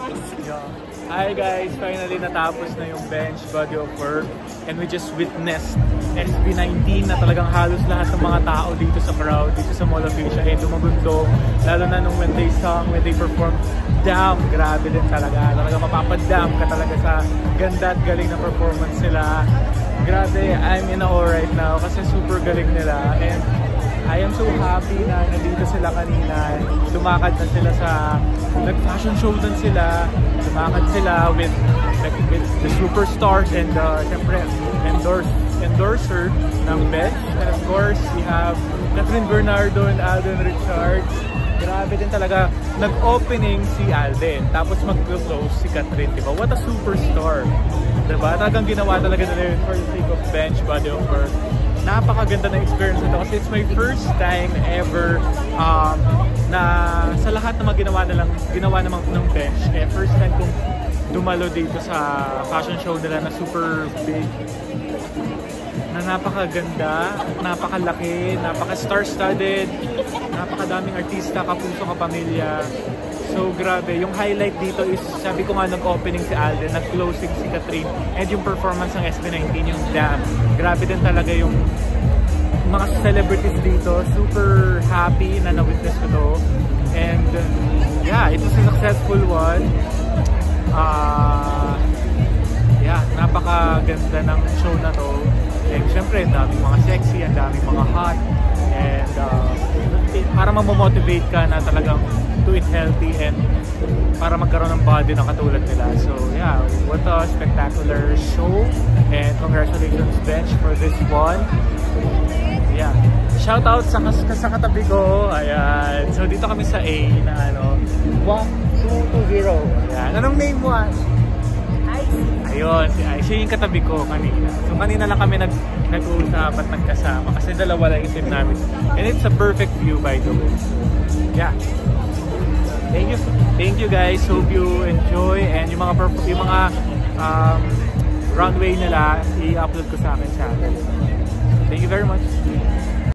Yeah. Hi guys, finally natapos na yung bench body of work and we just witnessed SB19 na talagang halos lahat ng mga tao dito sa crowd, dito sa Mall of Asia ay dumagundong, lalo na nung when they performed. Damn, grabe din talaga. Talaga mapapadam ka talaga sa ganda at galing na performance nila. Grabe, I'm in awe right now kasi super galing nila and I am so happy na nandito sila kanina. Lumakad na sila sa nag-fashion show din sila. Lumakad sila with the superstars and syempre endorser ng bench. And of course, we have Catherine Bernardo and Alden Richards. Grabe din talaga. Nag-opening si Alden, tapos mag-close si Catherine, diba? What a superstar! Diba? Talagang ginawa talaga nila yun for the sake of bench body of work. Napakaganda na experience nito kasi it's my first time ever na sa lahat na ginawa naman ng bench. First time kong dumalo dito sa fashion show nila na super big. Na napakaganda, napakalaki, napaka-star-studded, napakadaming artista, kapuso, kapamilya. So grabe, yung highlight dito is, sabi ko nga nag-opening si Alden, nag-closing si Catherine, and yung performance ng SB19, yung Damn. Grabe din talaga yung mga celebrities dito, super happy na na-witness ko to. And yeah, it was a successful one. Yeah, napakaganda ng show na to. And syempre, ang daming mga sexy, ang daming mga hot. And para mamomotivate ka na talagang to eat healthy and para magkaroon ng body na katulad nila. So yeah, what a spectacular show. And congratulations bench for this one. Yeah. Shout out sa katabi ko. Ayan. So dito kami sa A na ano, 1220. Ayan. Anong name mo? Ayun, si Aisha yung katabi ko kanina. So kanina lang kami nag-uusap at nagkasama kasi dalawa lang yung team namin. And it's a perfect view by the way. So, yeah. Thank you guys. Hope you enjoy and yung mga runway nila i-upload ko sa akin channel. Thank you very much.